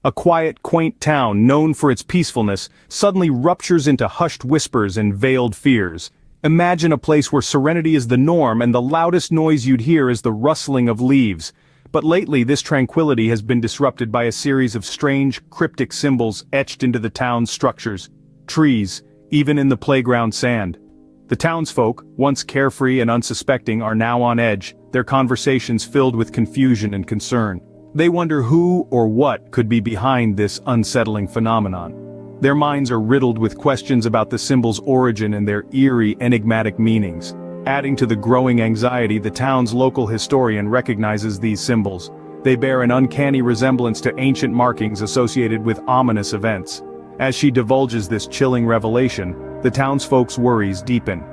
A quiet, quaint town known for its peacefulness suddenly ruptures into hushed whispers and veiled fears. Imagine a place where serenity is the norm and the loudest noise you'd hear is the rustling of leaves. But lately this tranquility has been disrupted by a series of strange, cryptic symbols etched into the town's structures, trees, even in the playground sand. The townsfolk, once carefree and unsuspecting, are now on edge, their conversations filled with confusion and concern. They wonder who or what could be behind this unsettling phenomenon. Their minds are riddled with questions about the symbol's origin and their eerie, enigmatic meanings. Adding to the growing anxiety, the town's local historian recognizes these symbols. They bear an uncanny resemblance to ancient markings associated with ominous events. As she divulges this chilling revelation, the townsfolk's worries deepen.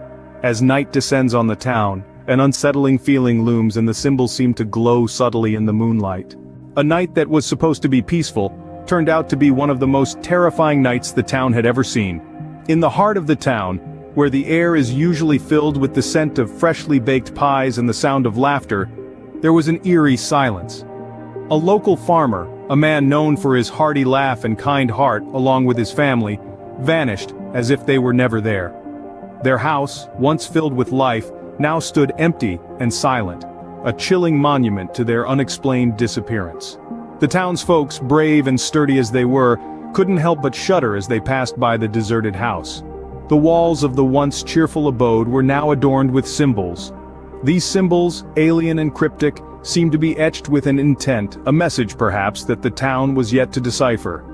As night descends on the town, an unsettling feeling looms and the symbols seem to glow subtly in the moonlight. A night that was supposed to be peaceful turned out to be one of the most terrifying nights the town had ever seen. In the heart of the town, where the air is usually filled with the scent of freshly baked pies and the sound of laughter, there was an eerie silence. A local farmer, a man known for his hearty laugh and kind heart along with his family, vanished as if they were never there. Their house, once filled with life, now stood empty and silent, a chilling monument to their unexplained disappearance. The townsfolk, brave and sturdy as they were, couldn't help but shudder as they passed by the deserted house. The walls of the once cheerful abode were now adorned with symbols. These symbols, alien and cryptic, seemed to be etched with an intent, a message perhaps that the town was yet to decipher.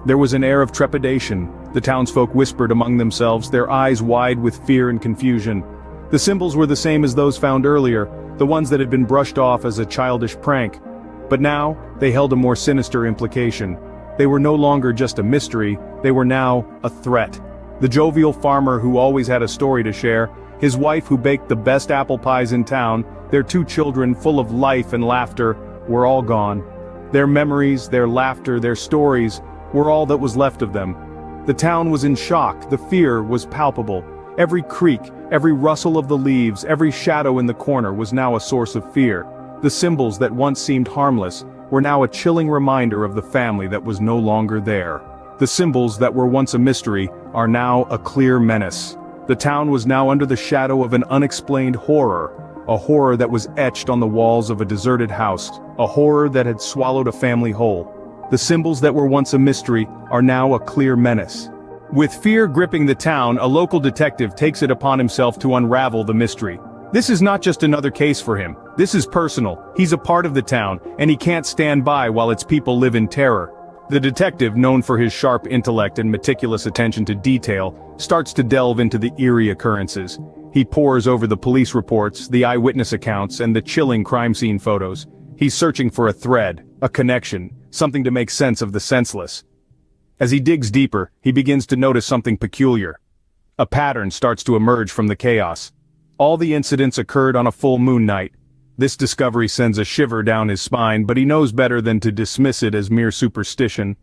There was an air of trepidation. The townsfolk whispered among themselves, their eyes wide with fear and confusion. The symbols were the same as those found earlier, the ones that had been brushed off as a childish prank. But now, they held a more sinister implication. They were no longer just a mystery, they were now a threat. The jovial farmer who always had a story to share, his wife who baked the best apple pies in town, their 2 children full of life and laughter, were all gone. Their memories, their laughter, their stories, were all that was left of them. The town was in shock, the fear was palpable. Every creak, every rustle of the leaves, every shadow in the corner was now a source of fear. The symbols that once seemed harmless were now a chilling reminder of the family that was no longer there. The symbols that were once a mystery are now a clear menace. The town was now under the shadow of an unexplained horror, a horror that was etched on the walls of a deserted house, a horror that had swallowed a family whole. The symbols that were once a mystery are now a clear menace. With fear gripping the town, a local detective takes it upon himself to unravel the mystery. This is not just another case for him. This is personal. He's a part of the town, and he can't stand by while its people live in terror. The detective, known for his sharp intellect and meticulous attention to detail, starts to delve into the eerie occurrences. He pores over the police reports, the eyewitness accounts, and the chilling crime scene photos. He's searching for a thread, a connection, something to make sense of the senseless. As he digs deeper, he begins to notice something peculiar. A pattern starts to emerge from the chaos. All the incidents occurred on a full moon night. This discovery sends a shiver down his spine, but he knows better than to dismiss it as mere superstition.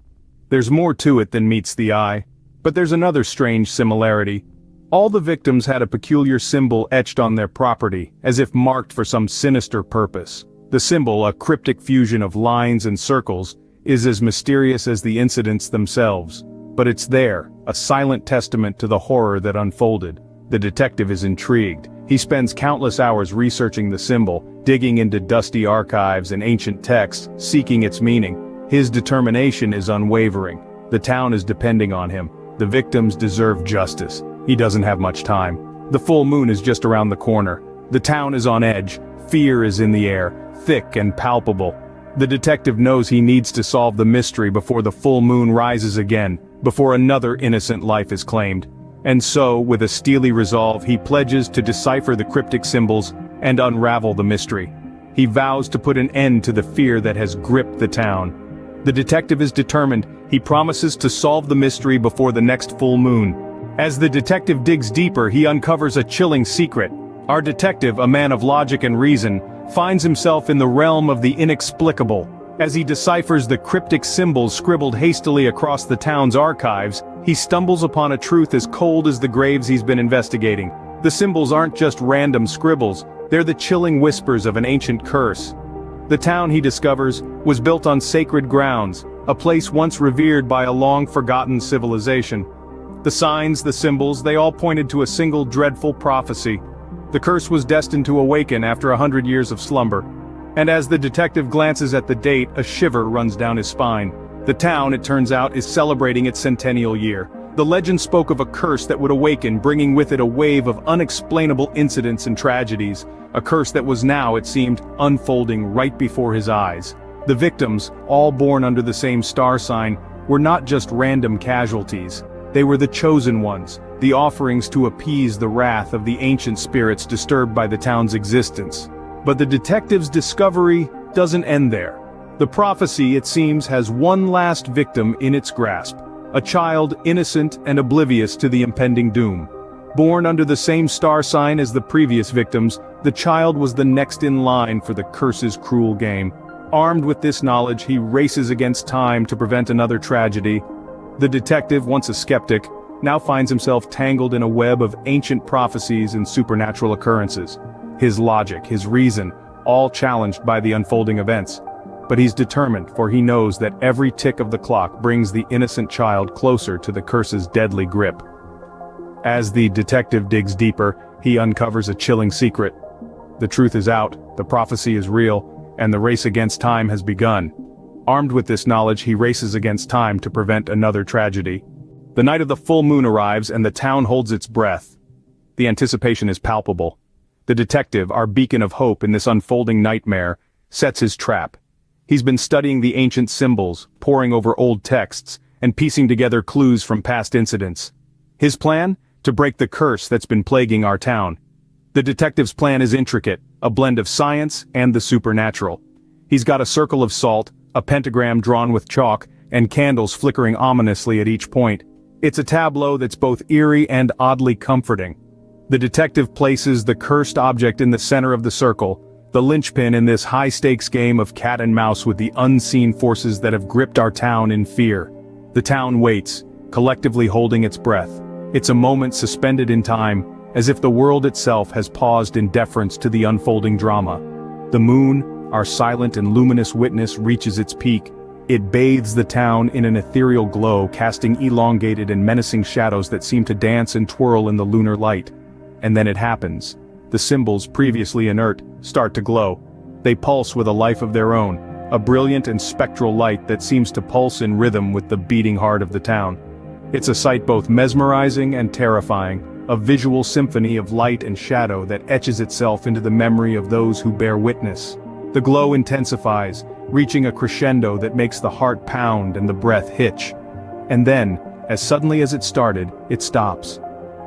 There's more to it than meets the eye. But there's another strange similarity. All the victims had a peculiar symbol etched on their property, as if marked for some sinister purpose. The symbol, a cryptic fusion of lines and circles, is as mysterious as the incidents themselves. But it's there, a silent testament to the horror that unfolded. The detective is intrigued. He spends countless hours researching the symbol, digging into dusty archives and ancient texts, seeking its meaning. His determination is unwavering. The town is depending on him. The victims deserve justice. He doesn't have much time. The full moon is just around the corner. The town is on edge. Fear is in the air, thick and palpable. The detective knows he needs to solve the mystery before the full moon rises again, before another innocent life is claimed. And so, with a steely resolve, he pledges to decipher the cryptic symbols and unravel the mystery. He vows to put an end to the fear that has gripped the town. The detective is determined. He promises to solve the mystery before the next full moon. As the detective digs deeper, he uncovers a chilling secret. Our detective, a man of logic and reason, finds himself in the realm of the inexplicable. As he deciphers the cryptic symbols scribbled hastily across the town's archives, he stumbles upon a truth as cold as the graves he's been investigating. The symbols aren't just random scribbles, they're the chilling whispers of an ancient curse. The town, he discovers, was built on sacred grounds, a place once revered by a long-forgotten civilization. The signs, the symbols, they all pointed to a single dreadful prophecy. The curse was destined to awaken after 100 years of slumber. And as the detective glances at the date, a shiver runs down his spine. The town, it turns out, is celebrating its centennial year. The legend spoke of a curse that would awaken, bringing with it a wave of unexplainable incidents and tragedies. A curse that was now, it seemed, unfolding right before his eyes. The victims, all born under the same star sign, were not just random casualties. They were the chosen ones, the offerings to appease the wrath of the ancient spirits disturbed by the town's existence. But the detective's discovery doesn't end there. The prophecy, it seems, has one last victim in its grasp. A child innocent and oblivious to the impending doom. Born under the same star sign as the previous victims, the child was the next in line for the curse's cruel game. Armed with this knowledge, he races against time to prevent another tragedy. The detective, once a skeptic, now finds himself tangled in a web of ancient prophecies and supernatural occurrences. His logic, his reason, all challenged by the unfolding events. But he's determined, for he knows that every tick of the clock brings the innocent child closer to the curse's deadly grip. As the detective digs deeper, he uncovers a chilling secret. The truth is out, the prophecy is real, and the race against time has begun. Armed with this knowledge, he races against time to prevent another tragedy. The night of the full moon arrives and the town holds its breath. The anticipation is palpable. The detective, our beacon of hope in this unfolding nightmare, sets his trap. He's been studying the ancient symbols, poring over old texts, and piecing together clues from past incidents. His plan? To break the curse that's been plaguing our town. The detective's plan is intricate, a blend of science and the supernatural. He's got a circle of salt, a pentagram drawn with chalk, and candles flickering ominously at each point. It's a tableau that's both eerie and oddly comforting. The detective places the cursed object in the center of the circle, the linchpin in this high-stakes game of cat and mouse with the unseen forces that have gripped our town in fear. The town waits, collectively holding its breath. It's a moment suspended in time, as if the world itself has paused in deference to the unfolding drama. The moon, our silent and luminous witness, reaches its peak. It bathes the town in an ethereal glow, casting elongated and menacing shadows that seem to dance and twirl in the lunar light. And then it happens. The symbols, previously inert, start to glow. They pulse with a life of their own, a brilliant and spectral light that seems to pulse in rhythm with the beating heart of the town. It's a sight both mesmerizing and terrifying, a visual symphony of light and shadow that etches itself into the memory of those who bear witness. The glow intensifies, reaching a crescendo that makes the heart pound and the breath hitch. And then, as suddenly as it started, it stops.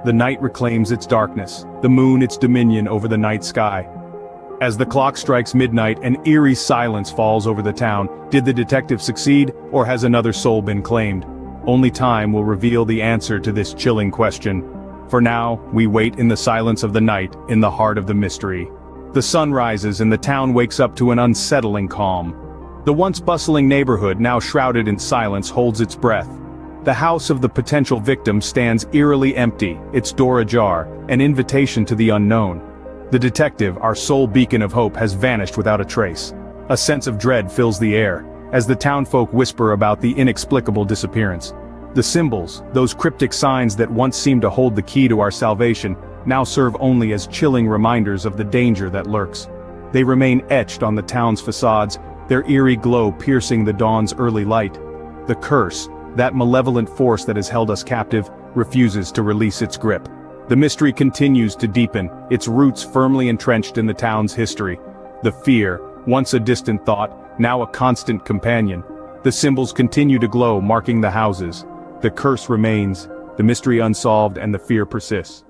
The night reclaims its darkness, the moon its dominion over the night sky. As the clock strikes midnight, an eerie silence falls over the town. Did the detective succeed, or has another soul been claimed? Only time will reveal the answer to this chilling question. For now, we wait in the silence of the night, in the heart of the mystery. The sun rises and the town wakes up to an unsettling calm. The once bustling neighborhood, now shrouded in silence, holds its breath. The house of the potential victim stands eerily empty, its door ajar, an invitation to the unknown. The detective, our sole beacon of hope, has vanished without a trace. A sense of dread fills the air, as the townfolk whisper about the inexplicable disappearance. The symbols, those cryptic signs that once seemed to hold the key to our salvation, now serve only as chilling reminders of the danger that lurks. They remain etched on the town's facades, their eerie glow piercing the dawn's early light. The curse, that malevolent force that has held us captive, refuses to release its grip. The mystery continues to deepen, its roots firmly entrenched in the town's history. The fear, once a distant thought, now a constant companion. The symbols continue to glow, marking the houses. The curse remains, the mystery unsolved, and the fear persists.